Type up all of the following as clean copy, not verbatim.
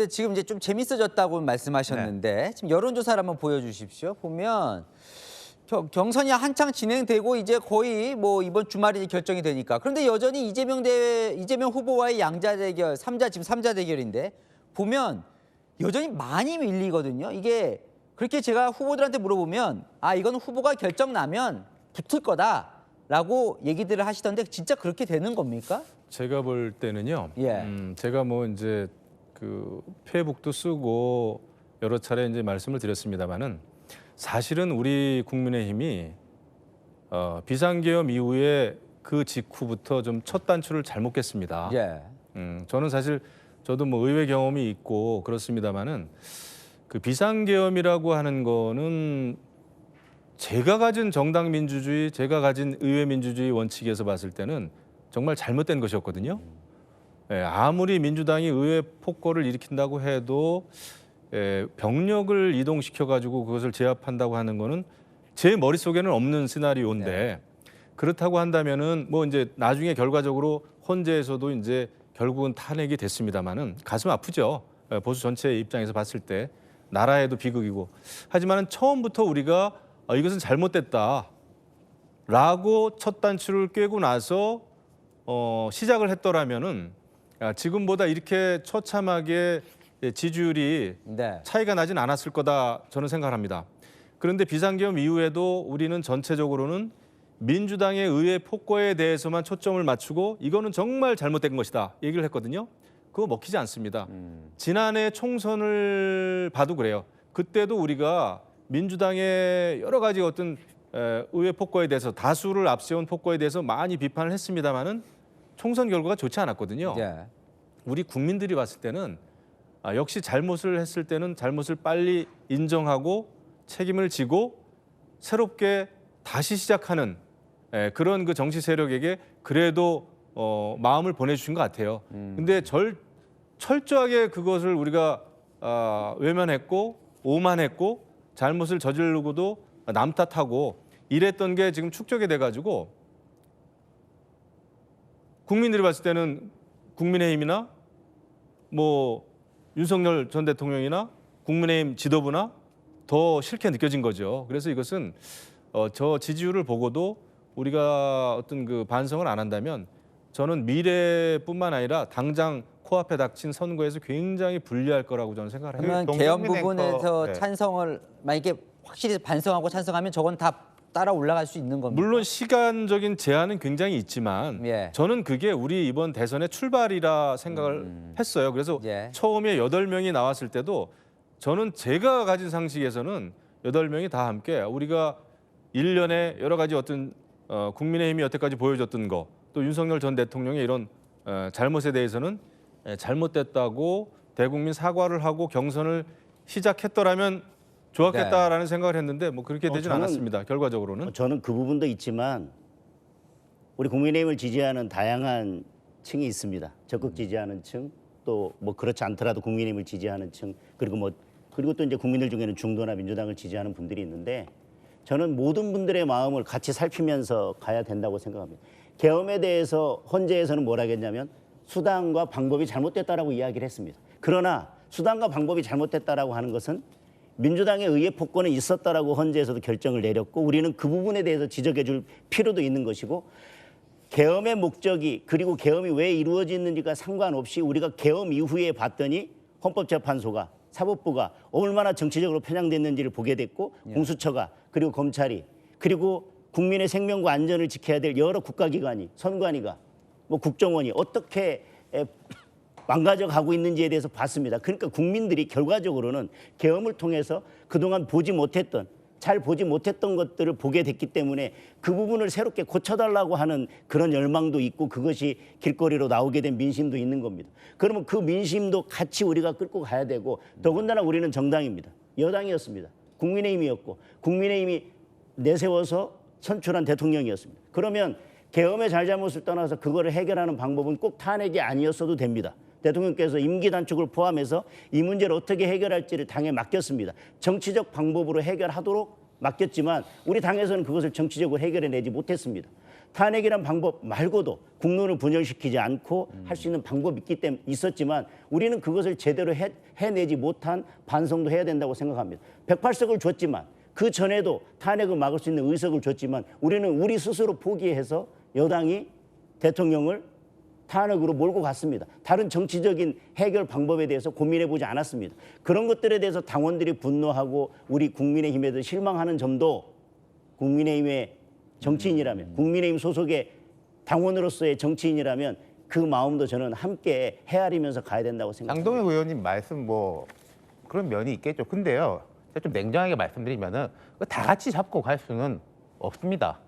근데 지금 이제 좀 재밌어졌다고 말씀하셨는데 지금 여론조사를 한번 보여주십시오. 보면 경선이 한창 진행되고 이제 거의 뭐 이번 주말이 결정이 되니까. 그런데 여전히 이재명 후보와의 양자 대결, 지금 삼자 대결인데 보면 여전히 많이 밀리거든요. 이게 그렇게 제가 후보들한테 물어보면 이건 후보가 결정 나면 붙을 거다라고 얘기들을 하시던데 진짜 그렇게 되는 겁니까? 제가 볼 때는요. 예. 제가 뭐 이제 그 페이북도 쓰고 여러 차례 이제 말씀을 드렸습니다만은 사실은 우리 국민의힘이 비상계엄 이후에 그 직후부터 좀 첫 단추를 잘못 깼습니다. 예. 저는 사실 저도 뭐 의회 경험이 있고 그렇습니다만은 그 비상계엄이라고 하는 거는 제가 가진 정당 민주주의, 제가 가진 의회 민주주의 원칙에서 봤을 때는 정말 잘못된 것이었거든요. 아무리 민주당이 의회 폭거를 일으킨다고 해도 병력을 이동시켜가지고 그것을 제압한다고 하는 거는 제 머릿속에는 없는 시나리오인데 그렇다고 한다면은 뭐 이제 나중에 결과적으로 헌재에서도 이제 결국은 탄핵이 됐습니다만은 가슴 아프죠. 보수 전체의 입장에서 봤을 때 나라에도 비극이고 하지만은 처음부터 우리가 이것은 잘못됐다라고 첫 단추를 꿰고 나서 시작을 했더라면은 지금보다 이렇게 처참하게 지지율이 차이가 나진 않았을 거다 저는 생각합니다. 그런데 비상계엄 이후에도 우리는 전체적으로는 민주당의 의회 폭거에 대해서만 초점을 맞추고 이거는 정말 잘못된 것이다 얘기를 했거든요. 그거 먹히지 않습니다. 지난해 총선을 봐도 그래요. 그때도 우리가 민주당의 여러 가지 어떤 의회 폭거에 대해서 다수를 앞세운 폭거에 대해서 많이 비판을 했습니다마는 총선 결과가 좋지 않았거든요. 우리 국민들이 봤을 때는 역시 잘못을 했을 때는 잘못을 빨리 인정하고 책임을 지고 새롭게 다시 시작하는 그런 그 정치 세력에게 그래도 마음을 보내주신 것 같아요. 근데 철저하게 그것을 우리가 외면했고 오만했고 잘못을 저지르고도 남 탓하고 이랬던 게 지금 축적이 돼가지고 국민들이 봤을 때는 국민의힘이나 뭐 윤석열 전 대통령이나 국민의힘 지도부나 더 싫게 느껴진 거죠. 그래서 이것은 저 지지율을 보고도 우리가 어떤 그 반성을 안 한다면 저는 미래뿐만 아니라 당장 코앞에 닥친 선거에서 굉장히 불리할 거라고 저는 생각을 해요. 그러면 개헌 부분에서 찬성을 만약에 확실히 반성하고 찬성하면 저건 다 따라 올라갈 수 있는 겁니다. 물론 시간적인 제한은 굉장히 있지만 저는 그게 우리 이번 대선의 출발이라 생각을 했어요. 그래서 처음에 8명이 나왔을 때도 저는 제가 가진 상식에서는 8명이 다 함께 우리가 1년에 여러 가지 어떤 국민의힘이 여태까지 보여줬던 거 또 윤석열 전 대통령의 이런 잘못에 대해서는 잘못됐다고 대국민 사과를 하고 경선을 시작했더라면 좋았겠다라는 생각을 했는데 뭐 그렇게 되진 않았습니다. 결과적으로는. 저는 그 부분도 있지만 우리 국민의힘을 지지하는 다양한 층이 있습니다. 적극 지지하는 층, 또 뭐 그렇지 않더라도 국민의힘을 지지하는 층, 그리고 또 이제 국민들 중에는 중도나 민주당을 지지하는 분들이 있는데 저는 모든 분들의 마음을 같이 살피면서 가야 된다고 생각합니다. 계엄에 대해서 헌재에서는 뭐라 했냐면 수단과 방법이 잘못됐다라고 이야기를 했습니다. 그러나 수단과 방법이 잘못됐다라고 하는 것은 민주당의 의회 폭거는 있었다라고 헌재에서도 결정을 내렸고 우리는 그 부분에 대해서 지적해 줄 필요도 있는 것이고 계엄의 목적이 그리고 계엄이 왜 이루어졌는지가 상관없이 우리가 계엄 이후에 봤더니 헌법재판소가 사법부가 얼마나 정치적으로 편향됐는지를 보게 됐고 공수처가 그리고 검찰이 그리고 국민의 생명과 안전을 지켜야 될 여러 국가기관이 선관위가 뭐 국정원이 어떻게 망가져 가고 있는지에 대해서 봤습니다. 그러니까 국민들이 결과적으로는 계엄을 통해서 그동안 잘 보지 못했던 것들을 보게 됐기 때문에 그 부분을 새롭게 고쳐달라고 하는 그런 열망도 있고 그것이 길거리로 나오게 된 민심도 있는 겁니다. 그러면 그 민심도 같이 우리가 끌고 가야 되고 더군다나 우리는 정당입니다. 여당이었습니다. 국민의힘이었고 국민의힘이 내세워서 선출한 대통령이었습니다. 그러면 계엄의 잘잘못을 떠나서 그거를 해결하는 방법은 꼭 탄핵이 아니었어도 됩니다. 대통령께서 임기 단축을 포함해서 이 문제를 어떻게 해결할지를 당에 맡겼습니다. 정치적 방법으로 해결하도록 맡겼지만 우리 당에서는 그것을 정치적으로 해결해내지 못했습니다. 탄핵이란 방법 말고도 국론을 분열시키지 않고 할 수 있는 방법이 있었지만 우리는 그것을 제대로 해내지 못한 반성도 해야 된다고 생각합니다. 108석을 줬지만 그 전에도 탄핵을 막을 수 있는 의석을 줬지만 우리는 우리 스스로 포기해서 여당이 대통령을 탄핵으로 몰고 갔습니다. 다른 정치적인 해결 방법에 대해서 고민해보지 않았습니다. 그런 것들에 대해서 당원들이 분노하고 우리 국민의힘에도 실망하는 점도 국민의힘의 정치인이라면 국민의힘 소속의 당원으로서의 정치인이라면 그 마음도 저는 함께 헤아리면서 가야 된다고 생각합니다. 장동혁 의원님 말씀 뭐 그런 면이 있겠죠. 근데요, 제가 좀 냉정하게 말씀드리면은 다 같이 잡고 갈 수는 없습니다.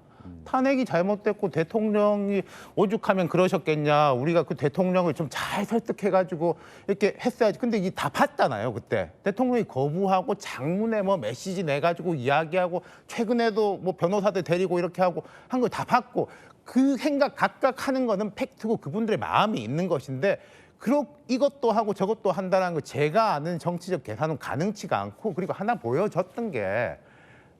탄핵이 잘못됐고 대통령이 오죽하면 그러셨겠냐. 우리가 그 대통령을 좀 잘 설득해가지고 이렇게 했어야지. 근데 이게 다 봤잖아요, 그때. 대통령이 거부하고 장문에 뭐 메시지 내가지고 이야기하고 최근에도 뭐 변호사들 데리고 이렇게 하고 한 걸 다 봤고 그 생각 각각 하는 거는 팩트고 그분들의 마음이 있는 것인데 이것도 하고 저것도 한다는 거 제가 아는 정치적 계산은 가능치가 않고 그리고 하나 보여줬던 게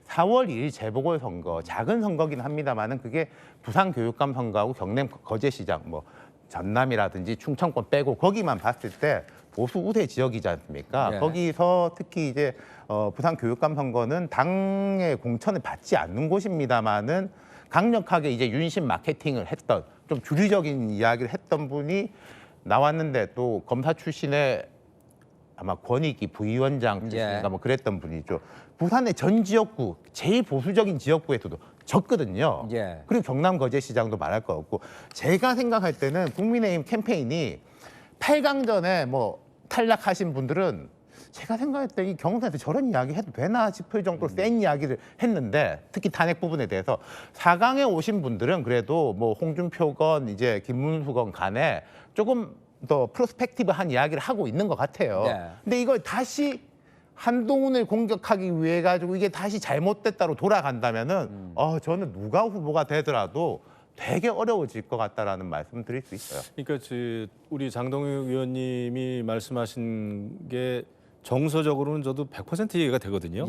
4월 2일 재보궐선거 작은 선거긴 합니다만은 그게 부산교육감 선거하고 경남 거제시장 뭐 전남이라든지 충청권 빼고 거기만 봤을 때 보수 우세 지역이지 않습니까? 네. 거기서 특히 이제 부산교육감 선거는 당의 공천을 받지 않는 곳입니다만은 강력하게 이제 윤심 마케팅을 했던 좀 주류적인 이야기를 했던 분이 나왔는데 또 검사 출신의 아마 권익위 부위원장 출신인가 뭐 그랬던 분이죠. 부산의 전 지역구, 제일 보수적인 지역구에서도 졌거든요. 그리고 경남 거제시장도 말할 거 없고 제가 생각할 때는 국민의힘 캠페인이 8강전에 뭐 탈락하신 분들은 제가 생각할 때 이 경선에서 저런 이야기 해도 되나 싶을 정도로 센 이야기를 했는데 특히 탄핵 부분에 대해서 4강에 오신 분들은 그래도 뭐 홍준표건 이제 김문수건 간에 조금 더 프로스펙티브한 이야기를 하고 있는 것 같아요. 근데 이걸 다시 한동훈을 공격하기 위해 가지고 이게 다시 잘못됐다로 돌아간다면은 저는 누가 후보가 되더라도 되게 어려워질 것 같다라는 말씀 드릴 수 있어요. 그러니까 우리 장동혁 의원님이 말씀하신 게 정서적으로는 저도 100% 이해가 되거든요.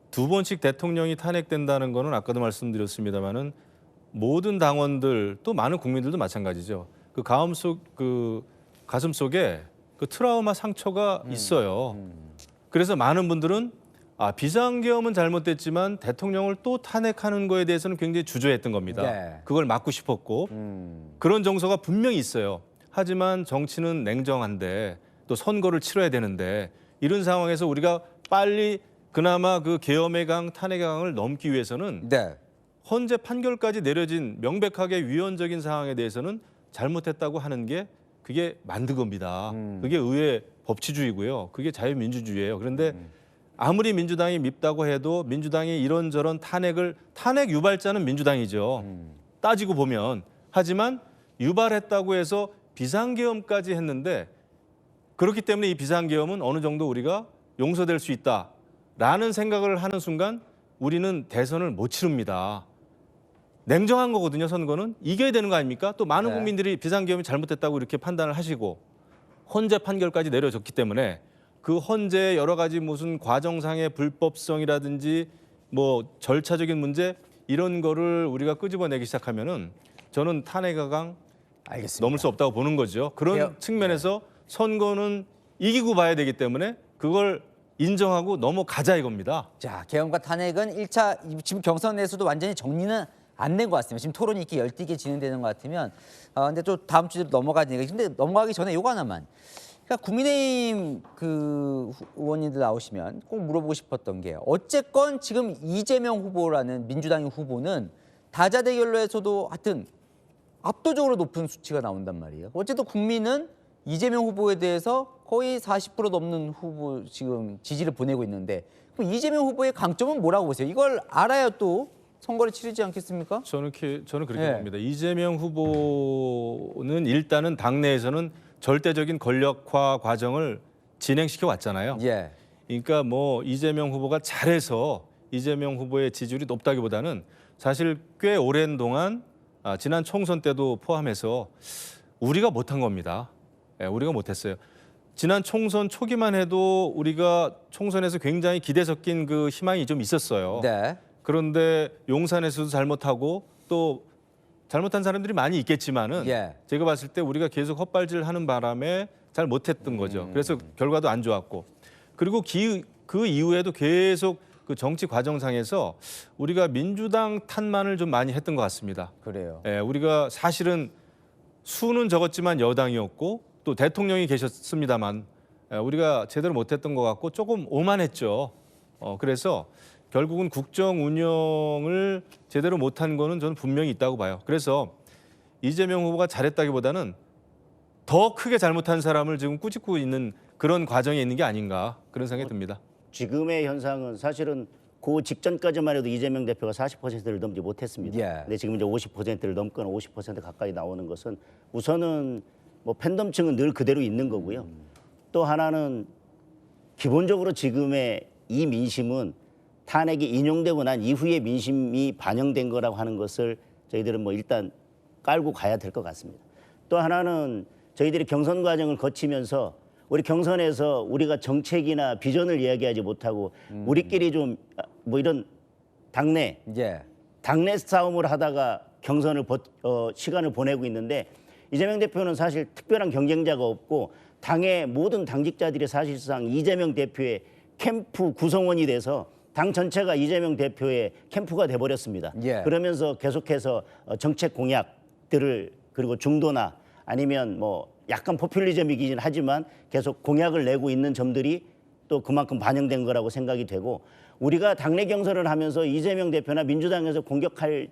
두 번씩 대통령이 탄핵된다는 거는 아까도 말씀드렸습니다마는 모든 당원들 또 많은 국민들도 마찬가지죠. 그 가슴 속에 그 트라우마 상처가 있어요. 그래서 많은 분들은 비상계엄은 잘못됐지만 대통령을 또 탄핵하는 거에 대해서는 굉장히 주저했던 겁니다. 그걸 막고 싶었고 그런 정서가 분명히 있어요. 하지만 정치는 냉정한데 또 선거를 치러야 되는데 이런 상황에서 우리가 빨리 그나마 그 계엄의 강, 탄핵의 강을 넘기 위해서는 헌재 판결까지 내려진 명백하게 위헌적인 상황에 대해서는 잘못했다고 하는 게 그게 만든 겁니다. 그게 의회 법치주의고요. 그게 자유민주주의예요. 그런데 아무리 민주당이 밉다고 해도 민주당이 이런저런 탄핵 유발자는 민주당이죠. 따지고 보면. 하지만 유발했다고 해서 비상계엄까지 했는데 그렇기 때문에 이 비상계엄은 어느 정도 우리가 용서될 수 있다라는 생각을 하는 순간 우리는 대선을 못 치릅니다. 냉정한 거거든요. 선거는 이겨야 되는 거 아닙니까? 또 많은 국민들이 비상계엄이 잘못됐다고 이렇게 판단을 하시고 헌재 판결까지 내려졌기 때문에 그 헌재의 여러 가지 무슨 과정상의 불법성이라든지 뭐 절차적인 문제 이런 거를 우리가 끄집어내기 시작하면은 저는 탄핵의 강 넘을 수 없다고 보는 거죠. 그런 측면에서 선거는 이기고 봐야 되기 때문에 그걸 인정하고 넘어가자 이겁니다. 자, 계엄과 탄핵은 1차 지금 경선에서도 완전히 정리는 안 된 것 같습니다. 지금 토론이 이렇게 열띠게 진행되는 것 같으면 근데 또 다음 주제로 넘어가니까 근데 넘어가기 전에 요거 하나만. 그러니까 국민의힘 그 의원님들 나오시면 꼭 물어보고 싶었던 게 어쨌건 지금 이재명 후보라는 민주당의 후보는 다자대결로에서도 하여튼 압도적으로 높은 수치가 나온단 말이에요. 어쨌든 국민은 이재명 후보에 대해서 거의 40% 넘는 후보 지금 지지를 보내고 있는데 그럼 이재명 후보의 강점은 뭐라고 보세요? 이걸 알아야 또 선거를 치르지 않겠습니까? 저는 그렇게 봅니다. 이재명 후보는 일단은 당내에서는 절대적인 권력화 과정을 진행시켜 왔잖아요. 그러니까 뭐 이재명 후보가 잘해서 이재명 후보의 지지율이 높다기보다는 사실 꽤 오랜 동안 지난 총선 때도 포함해서 우리가 못한 겁니다. 우리가 못했어요. 지난 총선 초기만 해도 우리가 총선에서 굉장히 기대 섞인 그 희망이 좀 있었어요. 그런데 용산에서도 잘못하고 또 잘못한 사람들이 많이 있겠지만은 예. 제가 봤을 때 우리가 계속 헛발질하는 바람에 잘 못했던 거죠. 그래서 결과도 안 좋았고 그리고 그 이후에도 계속 그 정치 과정상에서 우리가 민주당 탓만을 좀 많이 했던 것 같습니다. 그래요. 예, 우리가 사실은 수는 적었지만 여당이었고 또 대통령이 계셨습니다만 우리가 제대로 못했던 것 같고 조금 오만했죠. 그래서 결국은 국정 운영을 제대로 못한 거는 저는 분명히 있다고 봐요. 그래서 이재명 후보가 잘했다기보다는 더 크게 잘못한 사람을 지금 꾸짖고 있는 그런 과정에 있는 게 아닌가 그런 생각이 듭니다. 지금의 현상은 사실은 그 직전까지만 해도 이재명 대표가 40%를 넘지 못했습니다. 예. 근데 지금 이제 50%를 넘거나 50% 가까이 나오는 것은 우선은 뭐 팬덤층은 늘 그대로 있는 거고요. 또 하나는 기본적으로 지금의 이 민심은 탄핵이 인용되고 난 이후의 민심이 반영된 거라고 하는 것을 저희들은 뭐 일단 깔고 가야 될 것 같습니다. 또 하나는 저희들이 경선 과정을 거치면서 우리 경선에서 우리가 정책이나 비전을 이야기하지 못하고 우리끼리 좀 뭐 이런 당내 예. 싸움을 하다가 경선을 시간을 보내고 있는데 이재명 대표는 사실 특별한 경쟁자가 없고 당의 모든 당직자들이 사실상 이재명 대표의 캠프 구성원이 돼서 당 전체가 이재명 대표의 캠프가 돼버렸습니다. 예. 그러면서 계속해서 정책 공약들을 그리고 중도나 아니면 뭐 약간 포퓰리즘이긴 하지만 계속 공약을 내고 있는 점들이 또 그만큼 반영된 거라고 생각이 되고 우리가 당내 경선을 하면서 이재명 대표나 민주당에 대해서 공격할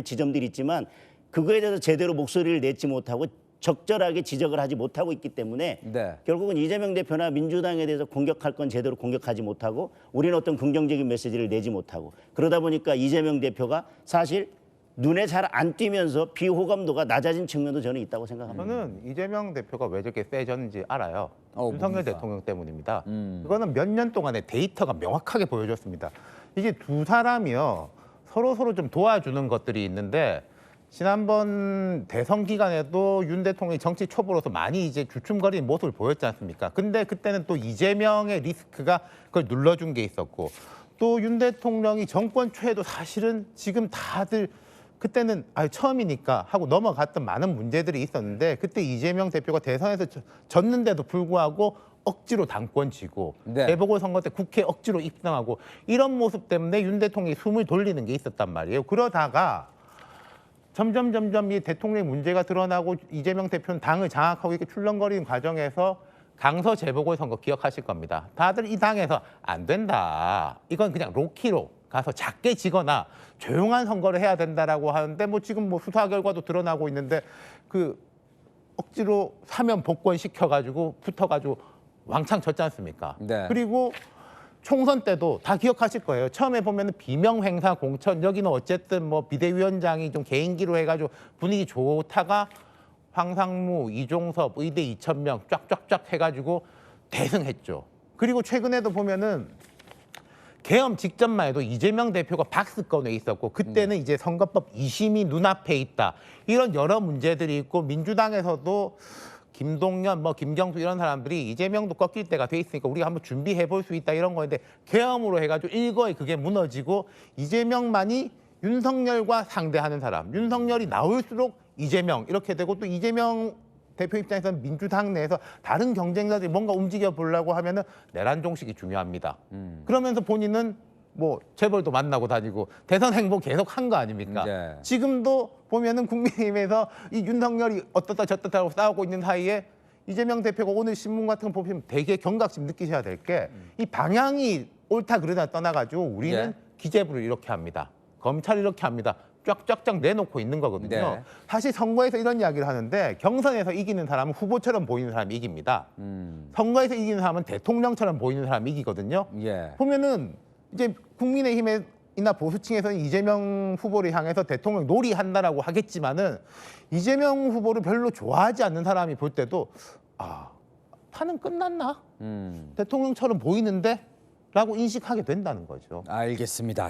지점들이 있지만 그거에 대해서 제대로 목소리를 내지 못하고 적절하게 지적을 하지 못하고 있기 때문에 네. 결국은 이재명 대표나 민주당에 대해서 공격할 건 제대로 공격하지 못하고 우리는 어떤 긍정적인 메시지를 내지 못하고 그러다 보니까 이재명 대표가 사실 눈에 잘 안 띄면서 비호감도가 낮아진 측면도 저는 있다고 생각합니다. 저는 이재명 대표가 왜 저렇게 세졌는지 알아요. 윤석열 뭡니까? 대통령 때문입니다. 그거는 몇 년 동안의 데이터가 명확하게 보여줬습니다. 이게 두 사람이요 서로 좀 도와주는 것들이 있는데 지난번 대선 기간에도 윤 대통령이 정치 초보로서 많이 이제 주춤거리는 모습을 보였지 않습니까? 근데 그때는 또 이재명의 리스크가 그걸 눌러준 게 있었고 또 윤 대통령이 정권 초에도 사실은 지금 다들 그때는 처음이니까 하고 넘어갔던 많은 문제들이 있었는데 그때 이재명 대표가 대선에서 졌는데도 불구하고 억지로 당권 쥐고 네. 재보궐선거 때 국회 억지로 입당하고 이런 모습 때문에 윤 대통령이 숨을 돌리는 게 있었단 말이에요. 그러다가 점점 이 대통령의 문제가 드러나고 이재명 대표는 당을 장악하고 이렇게 출렁거리는 과정에서 강서 재보궐선거 기억하실 겁니다. 다들 이 당에서 안 된다. 이건 그냥 로키로 가서 작게 지거나 조용한 선거를 해야 된다라고 하는데 뭐 지금 뭐 수사 결과도 드러나고 있는데 그 억지로 사면 복권 시켜가지고 붙어가지고 왕창 졌지 않습니까? 네. 그리고 총선 때도 다 기억하실 거예요. 처음에 보면은 비명 행사 공천 여기는 어쨌든 뭐 비대위원장이 좀 개인기로 해가지고 분위기 좋다가 황상무, 이종섭, 의대 2,000명 쫙쫙쫙 해가지고 대승했죠. 그리고 최근에도 보면은 계엄 직전만 해도 이재명 대표가 박스권에 있었고 그때는 이제 선거법 2심이 눈앞에 있다. 이런 여러 문제들이 있고 민주당에서도 김동연, 뭐 김경수 이런 사람들이 이재명도 꺾일 때가 돼 있으니까 우리가 한번 준비해 볼 수 있다 이런 거인데 계엄으로 해가지고 일거에 그게 무너지고 이재명만이 윤석열과 상대하는 사람. 윤석열이 나올수록 이재명 이렇게 되고 또 이재명 대표 입장에서는 민주당 내에서 다른 경쟁자들이 뭔가 움직여 보려고 하면은 내란 종식이 중요합니다. 그러면서 본인은 뭐 재벌도 만나고 다니고 대선 행보 계속 한 거 아닙니까? 네. 지금도 보면은 국민의힘에서 이 윤석열이 어떻다 저떻다 하고 싸우고 있는 사이에 이재명 대표가 오늘 신문 같은 거 보시면 되게 경각심 느끼셔야 될 게 이 방향이 옳다 그러다 떠나가지고 우리는 예. 기재부를 이렇게 합니다. 검찰을 이렇게 합니다. 쫙쫙쫙 내놓고 있는 거거든요. 네. 사실 선거에서 이런 이야기를 하는데 경선에서 이기는 사람은 후보처럼 보이는 사람이 이깁니다. 선거에서 이기는 사람은 대통령처럼 보이는 사람이 이기거든요. 예. 보면은 이제 국민의힘이나 보수층에서는 이재명 후보를 향해서 대통령 놀이한다라고 하겠지만은 이재명 후보를 별로 좋아하지 않는 사람이 볼 때도 판은 끝났나? 대통령처럼 보이는데? 라고 인식하게 된다는 거죠. 알겠습니다.